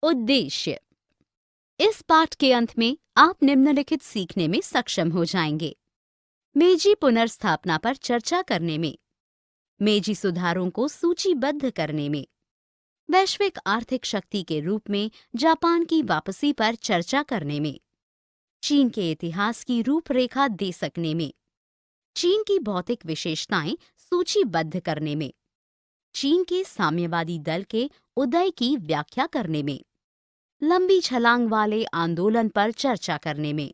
उद्देश्य। इस पाठ के अंत में आप निम्नलिखित सीखने में सक्षम हो जाएंगे। मेजी पुनर्स्थापना पर चर्चा करने में, मेजी सुधारों को सूचीबद्ध करने में, वैश्विक आर्थिक शक्ति के रूप में जापान की वापसी पर चर्चा करने में, चीन के इतिहास की रूपरेखा दे सकने में, चीन की भौतिक विशेषताएं सूचीबद्ध करने में, चीन के साम्यवादी दल के उदय की व्याख्या करने में, लंबी छलांग वाले आंदोलन पर चर्चा करने में,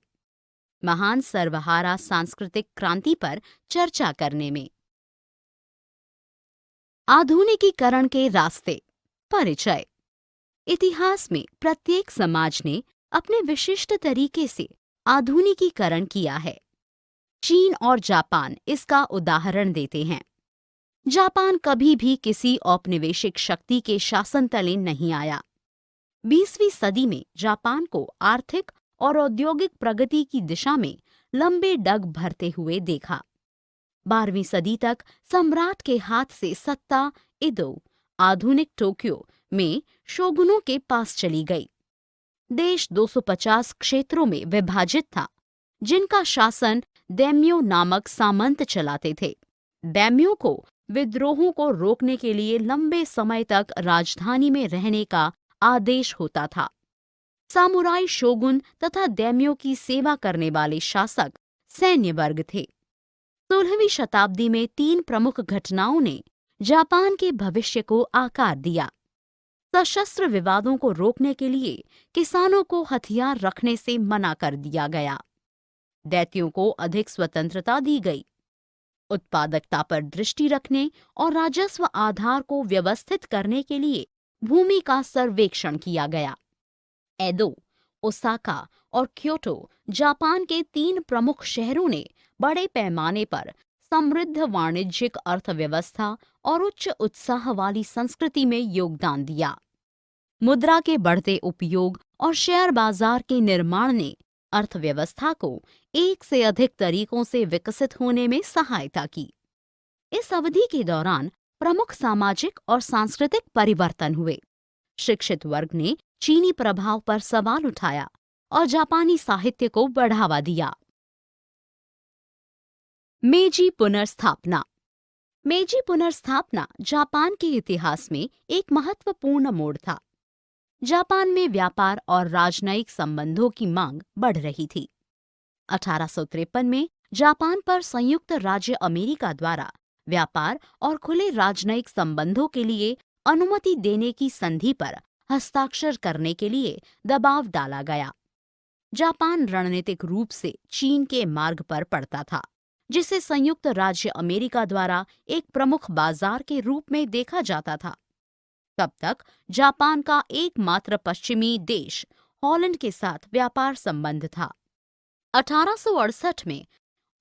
महान सर्वहारा सांस्कृतिक क्रांति पर चर्चा करने में। आधुनिकीकरण के रास्ते। परिचय। इतिहास में प्रत्येक समाज ने अपने विशिष्ट तरीके से आधुनिकीकरण किया है। चीन और जापान इसका उदाहरण देते हैं। जापान कभी भी किसी औपनिवेशिक शक्ति के शासन तले नहीं आया। 20वीं सदी में जापान को आर्थिक और औद्योगिक प्रगति की दिशा में लंबे डग भरते हुए देखा। 12वीं सदी तक सम्राट के हाथ से सत्ता इदो, आधुनिक टोक्यो में शोगुनों के पास चली गई। देश 250 क्षेत्रों में विभाजित था, जिनका शासन दैम्यो नामक सामंत चलाते थे। दैम्यो को विद्रोहों को रोकने के लिए लंबे समय तक राजधानी में रहने का आदेश होता था। सामुराई शोगुन तथा दैम्यो की सेवा करने वाले शासक सैन्य वर्ग थे। 16वीं शताब्दी में 3 प्रमुख घटनाओं ने जापान के भविष्य को आकार दिया। सशस्त्र विवादों को रोकने के लिए किसानों को हथियार रखने से मना कर दिया गया। दैत्यों को अधिक स्वतंत्रता दी गई। उत्पादकता पर दृष्टि रखने और राजस्व आधार को व्यवस्थित करने के लिए भूमि का सर्वेक्षण किया गया। एदो, ओसाका और क्योटो जापान के 3 प्रमुख शहरों ने बड़े पैमाने पर समृद्ध वाणिज्यिक अर्थव्यवस्था और उच्च उत्साह वाली संस्कृति में योगदान दिया। मुद्रा के बढ़ते उपयोग और शेयर बाजार के निर्माण ने अर्थव्यवस्था को एक से अधिक तरीकों से विकसित होने में सहायता की। इस अवधि के दौरान प्रमुख सामाजिक और सांस्कृतिक परिवर्तन हुए। शिक्षित वर्ग ने चीनी प्रभाव पर सवाल उठाया और जापानी साहित्य को बढ़ावा दिया। मेजी पुनर्स्थापना। मेजी पुनर्स्थापना जापान के इतिहास में एक महत्वपूर्ण मोड़ था। जापान में व्यापार और राजनयिक संबंधों की मांग बढ़ रही थी। 1853 में जापान पर संयुक्त राज्य अमेरिका द्वारा व्यापार और खुले राजनयिक संबंधों के लिए अनुमति देने की संधि पर हस्ताक्षर करने के लिए दबाव डाला गया। जापान रणनीतिक रूप से चीन के मार्ग पर पड़ता था, जिसे संयुक्त राज्य अमेरिका द्वारा एक प्रमुख बाजार के रूप में देखा जाता था। तब तक जापान का एकमात्र पश्चिमी देश हॉलैंड के साथ व्यापार संबंध था। 1868 में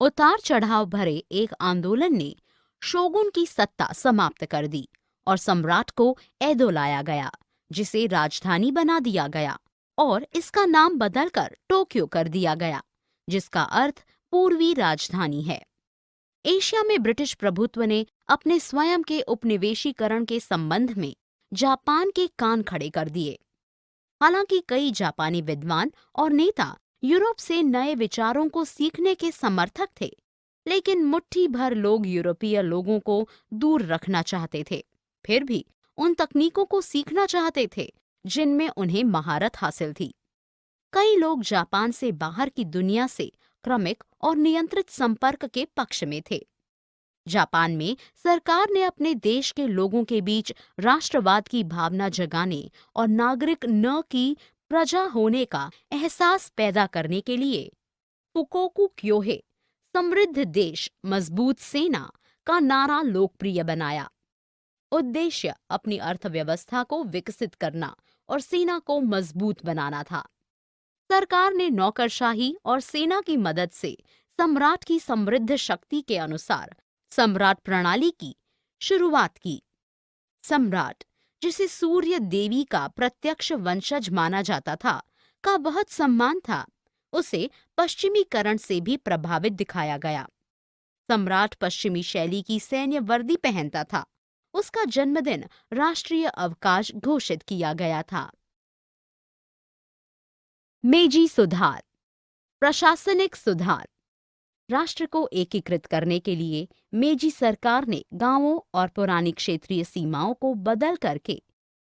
उतार चढ़ाव भरे एक आंदोलन ने शोगुन की सत्ता समाप्त कर दी और सम्राट को एदो लाया गया, जिसे राजधानी बना दिया गया और इसका नाम बदलकर टोक्यो कर दिया गया, जिसका अर्थ पूर्वी राजधानी है। एशिया में ब्रिटिश प्रभुत्व ने अपने स्वयं के उपनिवेशीकरण के संबंध में जापान के कान खड़े कर दिए। हालांकि कई जापानी विद्वान और नेता यूरोप से नए विचारों को सीखने के समर्थक थे, लेकिन मुट्ठी भर लोग यूरोपीय लोगों को दूर रखना चाहते थे। फिर भी उन तकनीकों को सीखना चाहते थे जिनमें उन्हें महारत हासिल थी। कई लोग जापान से बाहर की दुनिया से क्रमिक और नियंत्रित संपर्क के पक्ष में थे। जापान में सरकार ने अपने देश के लोगों के बीच राष्ट्रवाद की भावना जगाने और नागरिक न की प्रजा होने का एहसास पैदा करने के लिए फुकोकू क्योहे, समृद्ध देश मजबूत सेना का नारा लोकप्रिय बनाया। उद्देश्य अपनी अर्थव्यवस्था को विकसित करना और सेना को मजबूत बनाना था। सरकार ने नौकरशाही और सेना की मदद से सम्राट की समृद्ध शक्ति के अनुसार सम्राट प्रणाली की शुरुआत की। सम्राट, जिसे सूर्य देवी का प्रत्यक्ष वंशज माना जाता था, का बहुत सम्मान था। उसे पश्चिमीकरण से भी प्रभावित दिखाया गया। सम्राट पश्चिमी शैली की सैन्य वर्दी पहनता था। उसका जन्मदिन राष्ट्रीय अवकाश घोषित किया गया था। मेजी सुधार। प्रशासनिक सुधार। राष्ट्र को एकीकृत करने के लिए मेजी सरकार ने गांवों और पुरानी क्षेत्रीय सीमाओं को बदल करके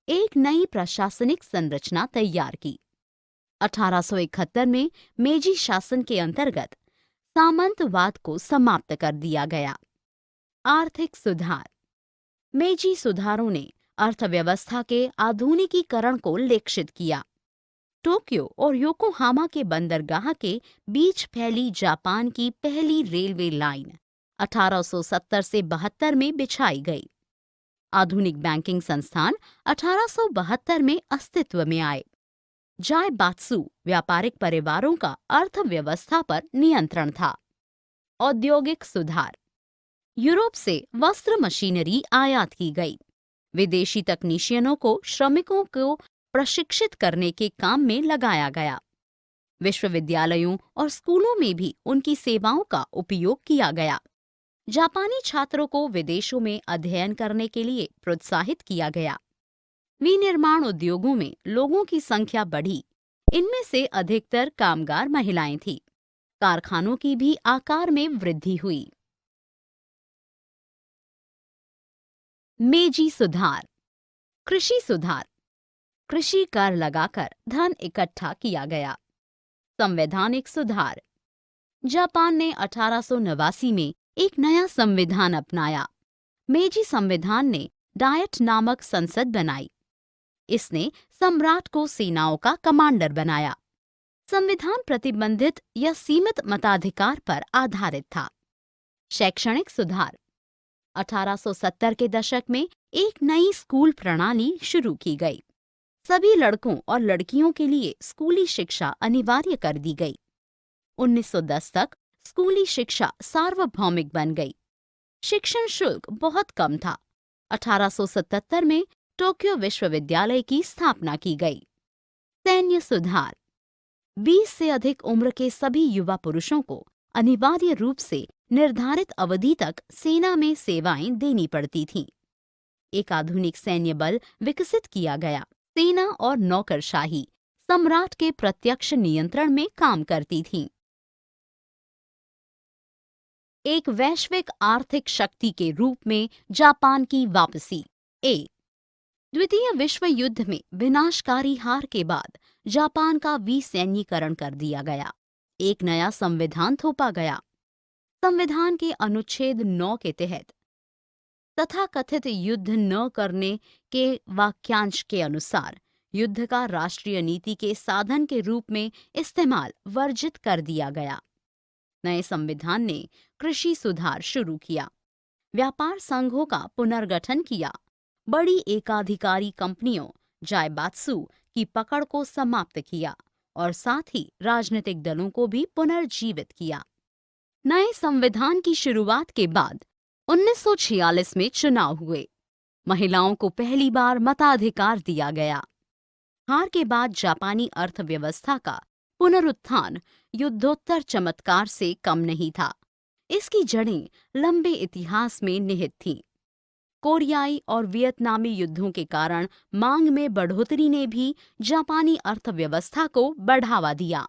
एक नई प्रशासनिक संरचना तैयार की। 1871 में मेजी शासन के अंतर्गत सामंतवाद को समाप्त कर दिया गया। आर्थिक सुधार। मेजी सुधारों ने अर्थव्यवस्था के आधुनिकीकरण को लक्षित किया। टोक्यो और योकोहामा के बंदरगाह के बीच फैली जापान की पहली रेलवे लाइन 1870 से 72 में बिछाई गई। आधुनिक बैंकिंग संस्थान 1872 में अस्तित्व में आए। जायबात्सु व्यापारिक परिवारों का अर्थव्यवस्था पर नियंत्रण था। औद्योगिक सुधार। यूरोप से वस्त्र मशीनरी आयात की गई। विदेशी तकनीशियनों को श्रमिकों को प्रशिक्षित करने के काम में लगाया गया। विश्वविद्यालयों और स्कूलों में भी उनकी सेवाओं का उपयोग किया गया। जापानी छात्रों को विदेशों में अध्ययन करने के लिए प्रोत्साहित किया गया। विनिर्माण उद्योगों में लोगों की संख्या बढ़ी। इनमें से अधिकतर कामगार महिलाएं थीं। कारखानों की भी आकार में वृद्धि हुई। मेजी सुधार। कृषि सुधार। कृषि कर लगाकर धन इकट्ठा किया गया। संवैधानिक सुधार। जापान ने 1889 में एक नया संविधान अपनाया। मेजी संविधान ने डायट नामक संसद बनाई। इसने सम्राट को सेनाओं का कमांडर बनाया। संविधान प्रतिबंधित या सीमित मताधिकार पर आधारित था। शैक्षणिक सुधार। 1870 के दशक में एक नई स्कूल प्रणाली शुरू की गई। सभी लड़कों और लड़कियों के लिए स्कूली शिक्षा अनिवार्य कर दी गई। 1910 तक स्कूली शिक्षा सार्वभौमिक बन गई। शिक्षण शुल्क बहुत कम था। 1877 में टोक्यो विश्वविद्यालय की स्थापना की गई। सैन्य सुधार। 20 से अधिक उम्र के सभी युवा पुरुषों को अनिवार्य रूप से निर्धारित अवधि तक सेना में सेवाएं देनी पड़ती थीं। एक आधुनिक सैन्य बल विकसित किया गया। सेना और नौकरशाही सम्राट के प्रत्यक्ष नियंत्रण में काम करती थीं। एक वैश्विक आर्थिक शक्ति के रूप में जापान की वापसी। द्वितीय विश्व युद्ध में विनाशकारी हार के बाद जापान का विसैन्यीकरण कर दिया गया। एक नया संविधान थोपा गया। संविधान के अनुच्छेद 9 के तहत तथाकथित युद्ध न करने के वाक्यांश के अनुसार युद्ध का राष्ट्रीय नीति के साधन के रूप में इस्तेमाल वर्जित कर दिया गया। नए संविधान ने कृषि सुधार शुरू किया। व्यापार संघों का पुनर्गठन किया। बड़ी एकाधिकारी कंपनियों जायबात्सु की पकड़ को समाप्त किया और साथ ही राजनीतिक दलों को भी पुनर्जीवित किया। नए संविधान की शुरुआत के बाद 1946 में चुनाव हुए। महिलाओं को पहली बार मताधिकार दिया गया। हार के बाद जापानी अर्थव्यवस्था का पुनरुत्थान युद्धोत्तर चमत्कार से कम नहीं था। इसकी जड़ें लंबे इतिहास में निहित थीं। कोरियाई और वियतनामी युद्धों के कारण मांग में बढ़ोतरी ने भी जापानी अर्थव्यवस्था को बढ़ावा दिया।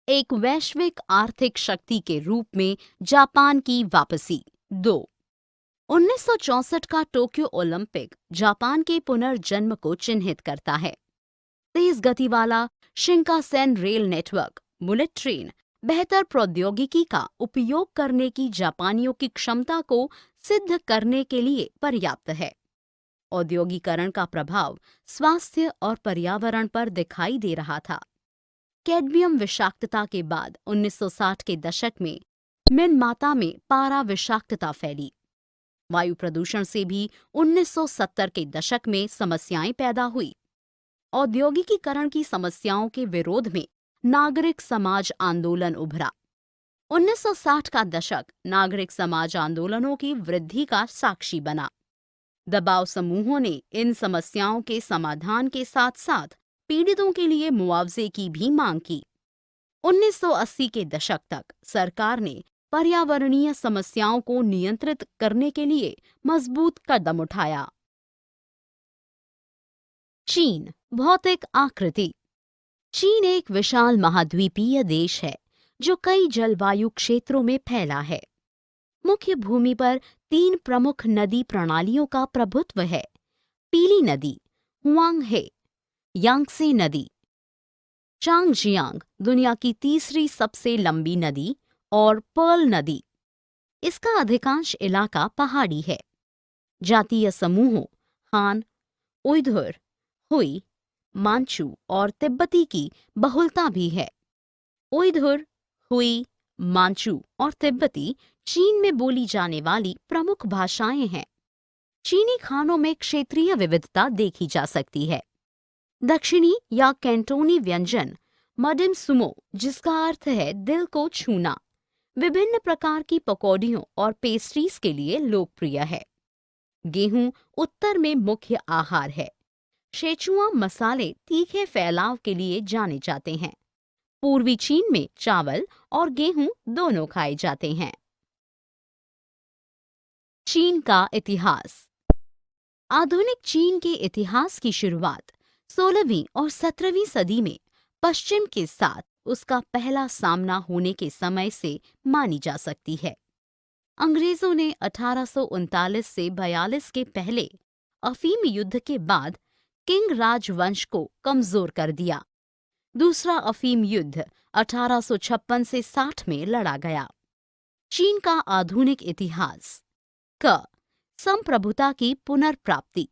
एक वैश्विक आर्थिक शक्ति के रूप में जापान की वापसी। 2. 1964 का टोक्यो ओलंपिक जापान के पुनर्जन्म को चिन्हित करता है। तेज गति वाला Shinkansen rail network, bullet train, बेहतर प्रौद्योगिकी का उपयोग करने की जापानियों की क्षमता को सिद्ध करने के लिए पर्याप्त है। औद्योगिकरण का प्रभाव स्वास्थ्य और पर्यावरण पर दिखाई दे रहा था। कैडमियम विषाक्तता के बाद 1960 के दशक में मिनमाता में पारा विषाक्तता फैली। वायु प्रदूषण से भी 1970 के दशक में समस्याएं पैदा हुई। औद्योगिकीकरण की समस्याओं के विरोध में नागरिक समाज आंदोलन उभरा। 1960 का दशक नागरिक समाज आंदोलनों की वृद्धि का साक्षी बना। दबाव समूहों ने इन समस्याओं के समाधान के साथ साथ पीड़ितों के लिए मुआवजे की भी मांग की। 1980 के दशक तक सरकार ने पर्यावरणीय समस्याओं को नियंत्रित करने के लिए मजबूत कदम उठाया। चीन भौतिक आकृति। चीन एक विशाल महाद्वीपीय देश है जो कई जलवायु क्षेत्रों में फैला है। मुख्य भूमि पर तीन प्रमुख नदी प्रणालियों का प्रभुत्व है। पीली नदी हुआंगहे, यांगसे नदी, चांगजियांग दुनिया की तीसरी सबसे लंबी नदी, और पर्ल नदी। इसका अधिकांश इलाका पहाड़ी है। जातीय समूहों हान, उइघुर, हुई, मांचू और तिब्बती की बहुलता भी है। उइघुर, हुई, मांचू और तिब्बती चीन में बोली जाने वाली प्रमुख भाषाएं हैं। चीनी खानों में क्षेत्रीय विविधता देखी जा सकती है। दक्षिणी या कैंटोनी व्यंजन मडिम सुमो, जिसका अर्थ है दिल को छूना, विभिन्न प्रकार की पकौड़ियों और पेस्ट्रीज के लिए लोकप्रिय है। गेहूं उत्तर में मुख्य आहार है। शेचुआ मसाले तीखे फैलाव के लिए जाने जाते हैं। पूर्वी चीन में चावल और गेहूं दोनों खाए जाते हैं। चीन का इतिहास। आधुनिक चीन के इतिहास की शुरुआत 16वीं और 17वीं सदी में पश्चिम के साथ उसका पहला सामना होने के समय से मानी जा सकती है। अंग्रेजों ने 1839 से 42 के पहले अफीम युद्ध के बाद किंग राजवंश को कमजोर कर दिया। दूसरा अफीम युद्ध 1856 से 60 में लड़ा गया। चीन का आधुनिक इतिहास। क. संप्रभुता की पुनर्प्राप्ति।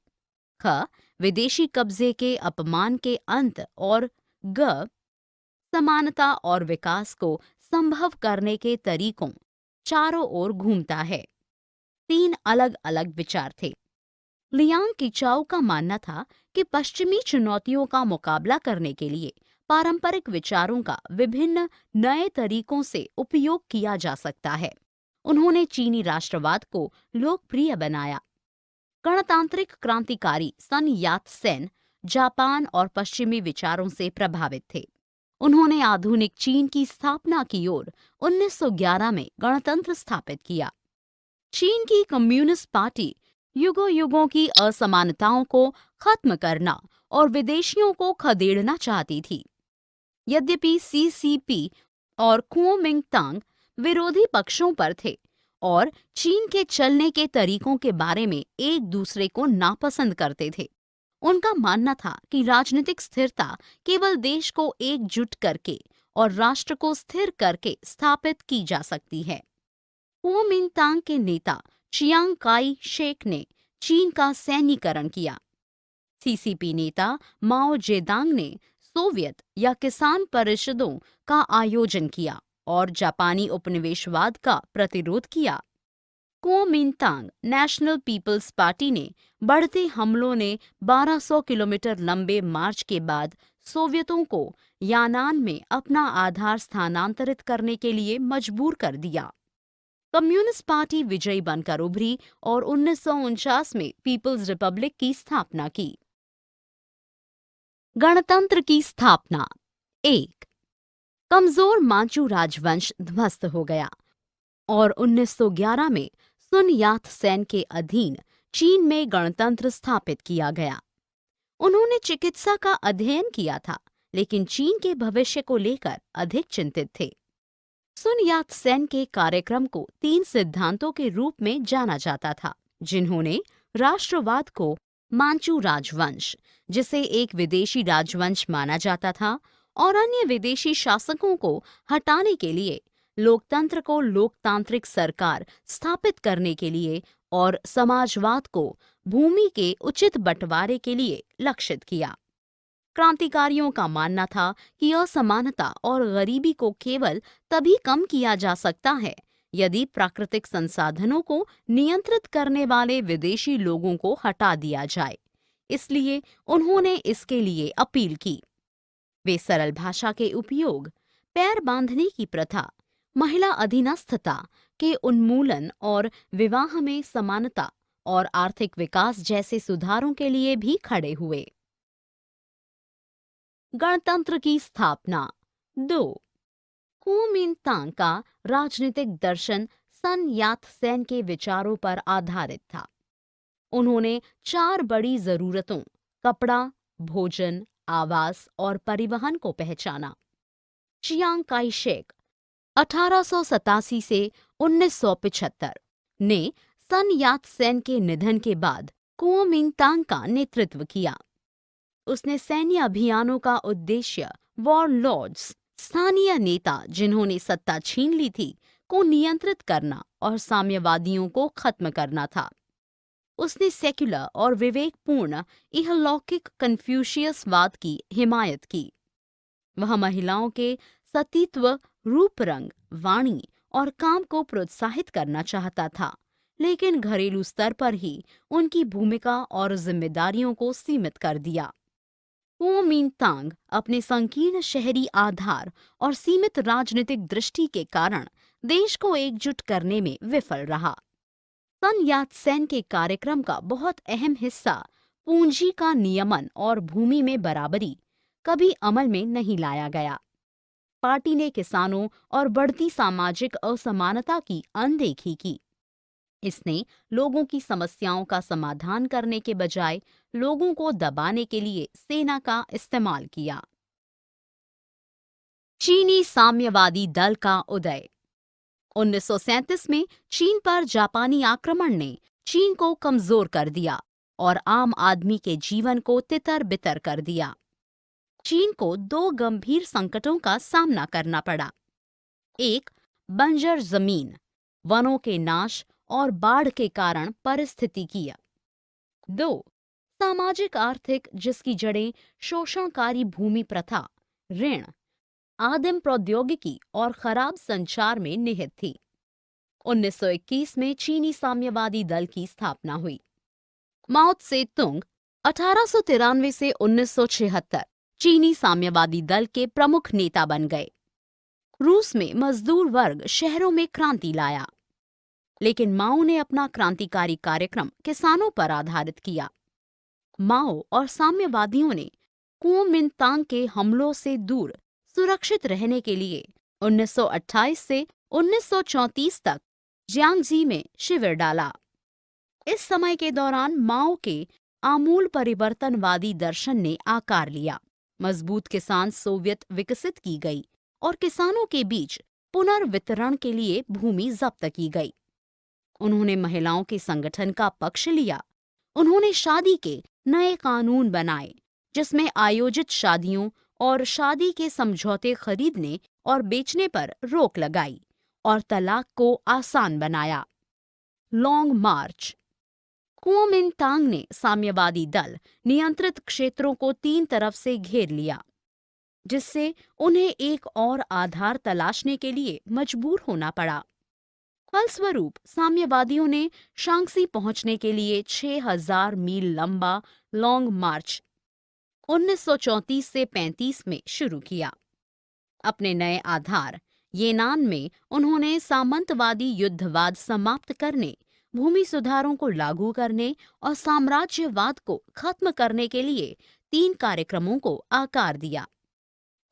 ख. विदेशी कब्जे के अपमान के अंत। और ग. समानता और विकास को संभव करने के तरीकों चारों ओर घूमता है। तीन अलग अलग विचार थे। लियांग कीचाओ का मानना था कि पश्चिमी चुनौतियों का मुकाबला करने के लिए पारंपरिक विचारों का विभिन्न नए तरीकों से उपयोग किया जा सकता है। उन्होंने चीनी राष्ट्रवाद को लोकप्रिय बनाया। गणतांत्रिक क्रांतिकारी सन यात सेन जापान और पश्चिमी विचारों से प्रभावित थे। उन्होंने आधुनिक चीन की स्थापना की ओर 1911 में गणतंत्र स्थापित किया। चीन की कम्युनिस्ट पार्टी युगों युगों की असमानताओं को खत्म करना और विदेशियों को खदेड़ना चाहती थी। यद्यपि सीसीपी और कुओमिंगतांग विरोधी पक्षों पर थे और चीन के चलने के तरीकों के बारे में एक दूसरे को नापसंद करते थे। उनका मानना था कि राजनीतिक स्थिरता केवल देश को एकजुट करके और राष्ट्र को स्थिर करके स्थापित की जा सकती है। कुओमिंगतांग के नेता चियांग काई शेक ने चीन का सैन्यीकरण किया। सीसीपी नेता माओ जेदांग ने सोवियत या किसान परिषदों का आयोजन किया और जापानी उपनिवेशवाद का प्रतिरोध किया। कुओमिंगतांग नेशनल पीपल्स पार्टी ने बढ़ते हमलों ने 1200 किलोमीटर लंबे मार्च के बाद सोवियतों को यानान में अपना आधार स्थानांतरित करने के लिए मजबूर कर दिया। कम्युनिस्ट पार्टी विजयी बनकर उभरी और 1949 में पीपल्स रिपब्लिक की स्थापना की। गणतंत्र की स्थापना। 1. कमजोर मांचू राजवंश ध्वस्त हो गया और 1911 में सुन यात सेन के अधीन चीन में गणतंत्र स्थापित किया गया। उन्होंने चिकित्सा का अध्ययन किया था, लेकिन चीन के भविष्य को लेकर अधिक चिंतित थे। सुन यात सेन के कार्यक्रम को 3 सिद्धांतों के रूप में जाना जाता था, जिन्होंने राष्ट्रवाद को मांचू राजवंश, जिसे एक विदेशी राजवंश माना जाता था, और अन्य विदेशी शासकों को हटाने के लिए, लोकतंत्र को लोकतांत्रिक सरकार स्थापित करने के लिए और समाजवाद को भूमि के उचित बंटवारे के लिए लक्षित किया। क्रांतिकारियों का मानना था कि असमानता और गरीबी को केवल तभी कम किया जा सकता है यदि प्राकृतिक संसाधनों को नियंत्रित करने वाले विदेशी लोगों को हटा दिया जाए। इसलिए उन्होंने इसके लिए अपील की। वे सरल भाषा के उपयोग, पैर बांधने की प्रथा, महिला अधीनस्थता के उन्मूलन और विवाह में समानता और आर्थिक विकास जैसे सुधारों के लिए भी खड़े हुए। गणतंत्र की स्थापना। 2. कुओमिंगतांग का राजनीतिक दर्शन सन यात सेन के विचारों पर आधारित था। उन्होंने 4 बड़ी जरूरतों कपड़ा, भोजन, आवास और परिवहन को पहचाना। चियांग काई शेक 1887 से 1975 ने सन यात सेन के निधन के बाद कुओमिंगतांग का नेतृत्व किया। उसने सैन्य अभियानों का उद्देश्य वॉरलॉर्ड्स, स्थानीय नेता जिन्होंने सत्ता छीन ली थी, को नियंत्रित करना और साम्यवादियों को खत्म करना था। उसने सेक्युलर और विवेकपूर्ण इहलौकिक कन्फ्यूशियसवाद की हिमायत की। वह महिलाओं के सतीत्व, रूप रंग, वाणी और काम को प्रोत्साहित करना चाहता था, लेकिन घरेलू स्तर पर ही उनकी भूमिका और जिम्मेदारियों को सीमित कर दिया। कुओमिंगतांग अपने संकीर्ण शहरी आधार और सीमित राजनीतिक दृष्टि के कारण देश को एकजुट करने में विफल रहा। सन यात सेन के कार्यक्रम का बहुत अहम हिस्सा पूंजी का नियमन और भूमि में बराबरी कभी अमल में नहीं लाया गया। पार्टी ने किसानों और बढ़ती सामाजिक असमानता की अनदेखी की। इसने लोगों की समस्याओं का समाधान करने के बजाय लोगों को दबाने के लिए सेना का इस्तेमाल किया। चीनी साम्यवादी दल का उदय। 1937 में चीन पर जापानी आक्रमण ने चीन को कमजोर कर दिया और आम आदमी के जीवन को तितर-बितर कर दिया। चीन को दो गंभीर संकटों का सामना करना पड़ा। एक, बंजर जमीन, वनों के नाश और बाढ़ के कारण पारिस्थितिकीय। दो, सामाजिक आर्थिक जिसकी जड़ें शोषणकारी भूमि प्रथा, ऋण, आदिम प्रौद्योगिकी और खराब संचार में निहित थी। 1921 में चीनी साम्यवादी दल की स्थापना हुई। माओ त्से तुंग 1893 से 1976 चीनी साम्यवादी दल के प्रमुख नेता बन गए। रूस में मजदूर वर्ग शहरों में क्रांति लाया, लेकिन माओ ने अपना क्रांतिकारी कार्यक्रम किसानों पर आधारित किया। माओ और साम्यवादियों ने कुओमिंतांग के हमलों से दूर सुरक्षित रहने के लिए 1928 से 1934 तक जियांगजी में शिविर डाला। इस समय के दौरान माओ के आमूल परिवर्तनवादी दर्शन ने आकार लिया। मजबूत किसान सोवियत विकसित की गई और किसानों के बीच पुनर्वितरण के लिए भूमि जब्त की गई। उन्होंने महिलाओं के संगठन का पक्ष लिया। उन्होंने शादी के नए कानून बनाए, जिसमें आयोजित शादियों और शादी के समझौते खरीदने और बेचने पर रोक लगाई और तलाक को आसान बनाया। लॉन्ग मार्च। कुओमिंतांग ने साम्यवादी दल नियंत्रित क्षेत्रों को तीन तरफ से घेर लिया, जिससे उन्हें एक और आधार तलाशने के लिए मजबूर होना पड़ा। फलस्वरूप साम्यवादियों ने शांक्सी पहुंचने के लिए 6000 मील लंबा लॉन्ग मार्च 1934 से 35 में शुरू किया। अपने नए आधार येनान में उन्होंने सामंतवादी युद्धवाद समाप्त करने, भूमि सुधारों को लागू करने और साम्राज्यवाद को खत्म करने के लिए 3 कार्यक्रमों को आकार दिया।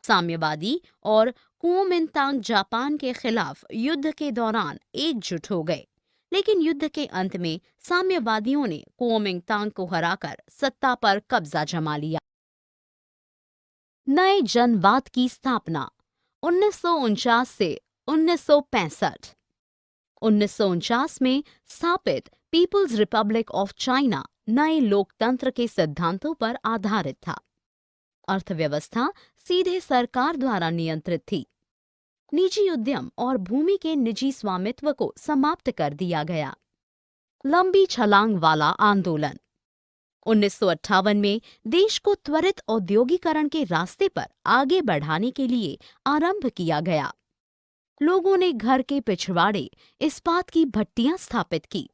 साम्यवादी और कुओमिंतांग जापान के खिलाफ युद्ध के दौरान एकजुट हो गए, लेकिन युद्ध के अंत में साम्यवादियों ने कुओमिंतांग को हराकर सत्ता पर कब्जा जमा लिया। नए जनवाद की स्थापना 1949 से 1965। 1949 में स्थापित पीपल्स रिपब्लिक ऑफ चाइना नए लोकतंत्र के सिद्धांतों पर आधारित था। अर्थव्यवस्था सीधे सरकार द्वारा नियंत्रित थी। निजी उद्यम और भूमि के निजी स्वामित्व को समाप्त कर दिया गया। लंबी छलांग वाला आंदोलन। 1958 में देश को त्वरित औद्योगिकरण के रास्ते पर आगे बढ़ाने के लिए आरंभ किया गया। लोगों ने घर के पिछवाड़े इस्पात की भट्टियां स्थापित की।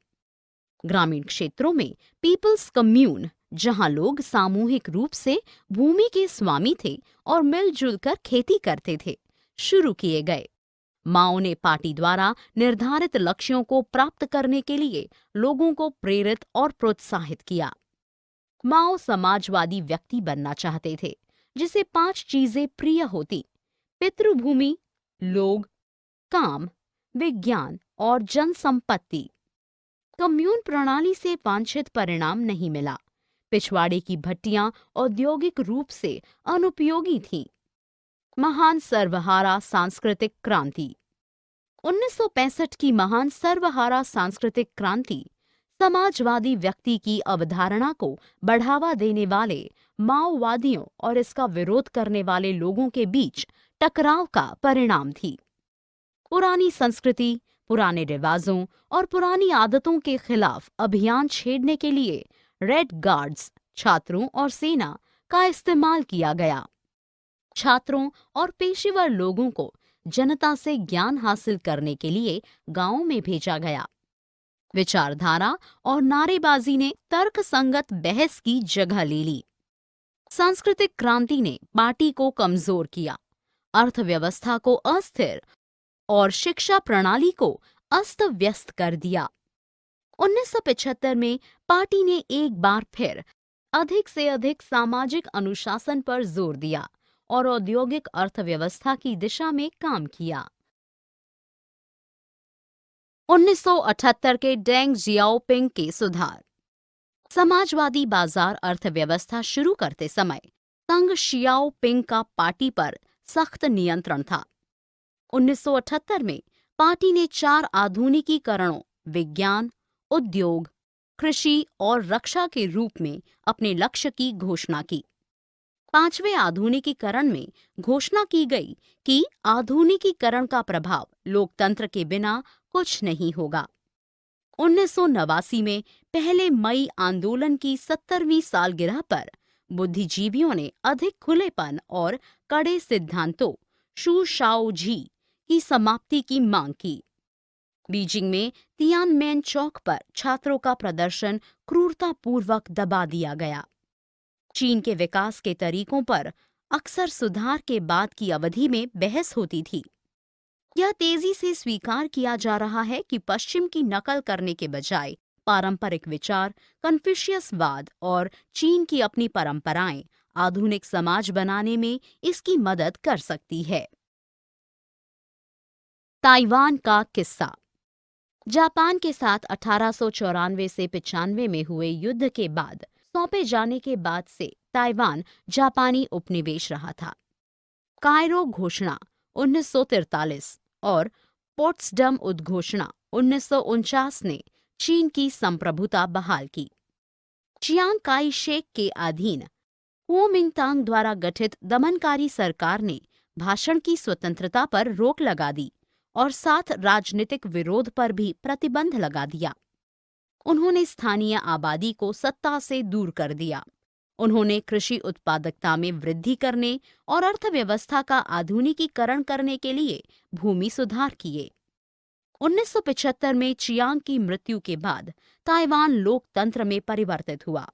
ग्रामीण क्षेत्रों में पीपल्स कम्यून, जहां लोग सामूहिक रूप से भूमि के स्वामी थे और मिलजुल कर खेती करते थे, शुरू किए गए। माओ ने पार्टी द्वारा निर्धारित लक्ष्यों को प्राप्त करने के लिए लोगों को प्रेरित और प्रोत्साहित किया। माओ समाजवादी व्यक्ति बनना चाहते थे, जिसे 5 चीजें प्रिय होती: पितृभूमि, लोग, काम, विज्ञान और जनसंपत्ति। कम्यून प्रणाली से वांछित परिणाम नहीं मिला। पिछवाड़े की भट्टियां औद्योगिक रूप से अनुपयोगी थीं। महान सर्वहारा सांस्कृतिक क्रांति। 1965 की महान सर्वहारा सांस्कृतिक क्रांति समाजवादी व्यक्ति की अवधारणा को बढ़ावा देने वाले माओवादियों और इसका विरोध करने वाले लोगों के बीच टकराव का परिणाम थी। पुरानी संस्कृति, पुराने रिवाजों और पुरानी आदतों के खिलाफ अभियान छेड़ने के लिए रेड गार्ड्स, छात्रों और सेना का इस्तेमाल किया गया। छात्रों और पेशेवर लोगों को जनता से ज्ञान हासिल करने के लिए गांवों में भेजा गया। विचारधारा और नारेबाजी ने तर्कसंगत बहस की जगह ले ली। सांस्कृतिक क्रांति ने पार्टी को कमजोर किया, अर्थव्यवस्था को अस्थिर और शिक्षा प्रणाली को अस्त व्यस्त कर दिया। 1975 में पार्टी ने एक बार फिर अधिक से अधिक सामाजिक अनुशासन पर जोर दिया और औद्योगिक अर्थव्यवस्था की दिशा में काम किया। 1978 के डेंग जियाओपिंग के सुधार। समाजवादी बाजार अर्थव्यवस्था शुरू करते समय तंग शियाओपिंग का पार्टी पर सख्त नियंत्रण था। 1978 में पार्टी ने 4 आधुनिकीकरणों विज्ञान, उद्योग, कृषि और रक्षा के रूप में अपने लक्ष्य की घोषणा की। 5वें आधुनिकीकरण में घोषणा की गई कि आधुनिकीकरण का प्रभाव लोकतंत्र के बिना कुछ नहीं होगा। 1989 में पहले मई आंदोलन की 70वीं सालगिरह पर बुद्धिजीवियों ने अधिक खुलेपन और कड़े सिद्धांतों शू शाओ झी की समाप्ति की मांग की। बीजिंग में तियानमेन चौक पर छात्रों का प्रदर्शन क्रूरतापूर्वक दबा दिया गया। चीन के विकास के तरीकों पर अक्सर सुधार के बाद की अवधि में बहस होती थी। यह तेजी से स्वीकार किया जा रहा है कि पश्चिम की नकल करने के बजाय पारंपरिक विचार, कन्फ्यूशियसवाद और चीन की अपनी परंपराएं आधुनिक समाज बनाने में इसकी मदद कर सकती है। ताइवान का किस्सा। जापान के साथ 1894 से 95 में हुए युद्ध के बाद सौंपे जाने के बाद से ताइवान जापानी उपनिवेश रहा था। कायरो घोषणा 1943 और पोट्सडम उद्घोषणा 1949 ने चीन की संप्रभुता बहाल की। चियांग काई शेक के अधीन कुओमिंगतांग द्वारा गठित दमनकारी सरकार ने भाषण की स्वतंत्रता पर रोक लगा दी और साथ राजनीतिक विरोध पर भी प्रतिबंध लगा दिया। उन्होंने स्थानीय आबादी को सत्ता से दूर कर दिया। उन्होंने कृषि उत्पादकता में वृद्धि करने और अर्थव्यवस्था का आधुनिकीकरण करने के लिए भूमि सुधार किए। 1975 में चियांग की मृत्यु के बाद ताइवान लोकतंत्र में परिवर्तित हुआ।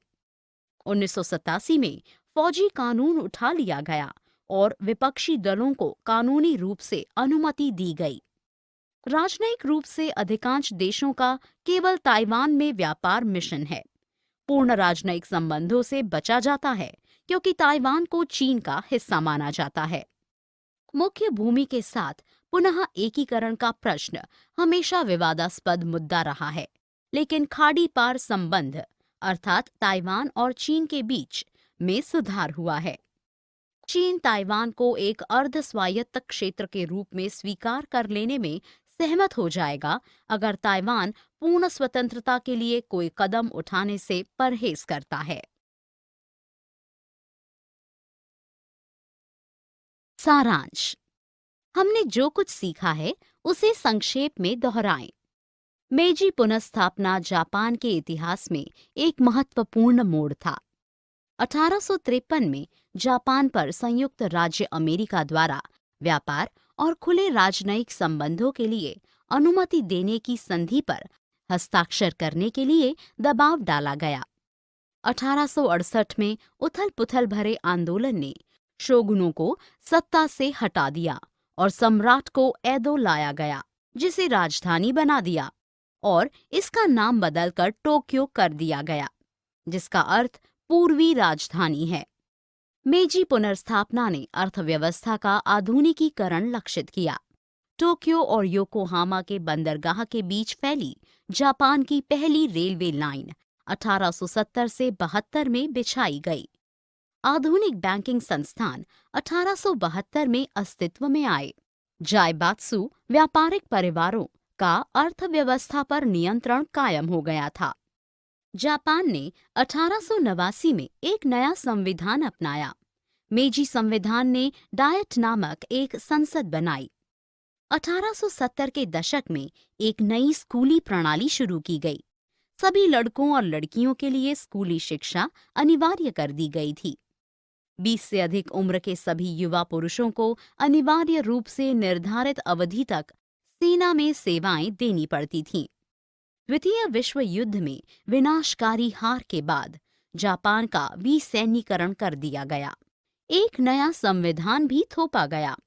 1987 में फौजी कानून उठा लिया गया और विपक्षी दलों को कानूनी रूप से अनुमति दी गई। राजनयिक रूप से अधिकांश देशों का केवल ताइवान में व्यापार मिशन है। पूर्ण राजनयिक संबंधों से बचा जाता है क्योंकि ताइवान को चीन का हिस्सा माना जाता है। मुख्य भूमि के साथ पुनः एकीकरण का प्रश्न हमेशा विवादास्पद मुद्दा रहा है, लेकिन खाड़ी पार संबंध अर्थात ताइवान और चीन के बीच में सुधार हुआ है। चीन ताइवान को एक अर्ध स्वायत्त क्षेत्र के रूप में स्वीकार कर लेने में सहमत हो जाएगा अगर ताइवान पूर्ण स्वतंत्रता के लिए कोई कदम उठाने से परहेज करता है। सारांश। हमने जो कुछ सीखा है उसे संक्षेप में दोहराएं। मेजी पुनर्स्थापना जापान के इतिहास में एक महत्वपूर्ण मोड़ था। 1853 में जापान पर संयुक्त राज्य अमेरिका द्वारा व्यापार और खुले राजनयिक संबंधों के लिए अनुमति देने की संधि पर हस्ताक्षर करने के लिए दबाव डाला गया। 1868 में उथल-पुथल भरे आंदोलन ने शोगुनों को सत्ता से हटा दिया और सम्राट को एदो लाया गया, जिसे राजधानी बना दिया और इसका नाम बदलकर टोक्यो कर दिया गया, जिसका अर्थ पूर्वी राजधानी है। मेजी पुनर्स्थापना ने अर्थव्यवस्था का आधुनिकीकरण लक्षित किया। टोक्यो और योकोहामा के बंदरगाह के बीच फैली जापान की पहली रेलवे लाइन 1870 से 72 में बिछाई गई। आधुनिक बैंकिंग संस्थान 1872 में अस्तित्व में आए। जायबात्सु व्यापारिक परिवारों का अर्थव्यवस्था पर नियंत्रण कायम हो गया था। जापान ने 1889 में एक नया संविधान अपनाया। मेजी संविधान ने डायट नामक एक संसद बनाई। 1870 के दशक में एक नई स्कूली प्रणाली शुरू की गई। सभी लड़कों और लड़कियों के लिए स्कूली शिक्षा अनिवार्य कर दी गई थी। 20 से अधिक उम्र के सभी युवा पुरुषों को अनिवार्य रूप से निर्धारित अवधि तक सेना में सेवाएं देनी पड़ती थीं। द्वितीय विश्व युद्ध में विनाशकारी हार के बाद जापान का विसैन्यीकरण कर दिया गया। एक नया संविधान भी थोपा गया।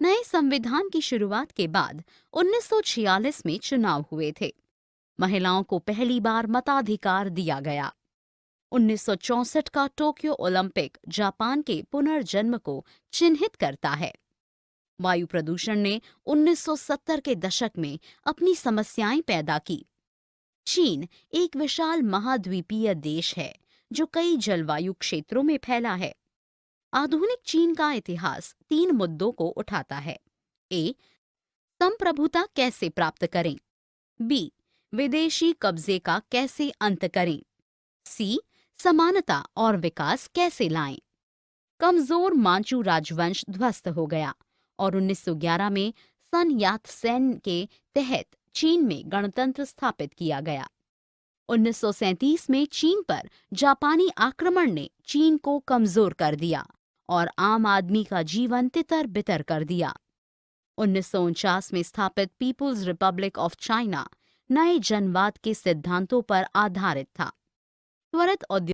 नए संविधान की शुरुआत के बाद 1946 में चुनाव हुए थे। महिलाओं को पहली बार मताधिकार दिया गया। 1964 का टोक्यो ओलंपिक जापान के पुनर्जन्म को चिन्हित करता है। वायु प्रदूषण ने 1970 के दशक में अपनी समस्याएं पैदा की। चीन एक विशाल महाद्वीपीय देश है जो कई जलवायु क्षेत्रों में फैला है। आधुनिक चीन का इतिहास 3 मुद्दों को उठाता है। ए. संप्रभुता कैसे प्राप्त करें। बी. विदेशी कब्जे का कैसे अंत करें। सी. समानता और विकास कैसे लाएं। कमजोर मांचू राजवंश ध्वस्त हो गया और 1911 में सन यात-सेन के तहत चीन में गणतंत्र स्थापित किया गया। 1937 में चीन पर जापानी आक्रमण ने चीन को कमजोर कर दिया और आम आदमी का जीवन तितर-बितर कर दिया। 1949 में स्थापित पीपुल्स रिपब्लिक ऑफ चाइना नए जनवाद के सिद्धांतों पर आधारित था। त्वरित औद्योगिक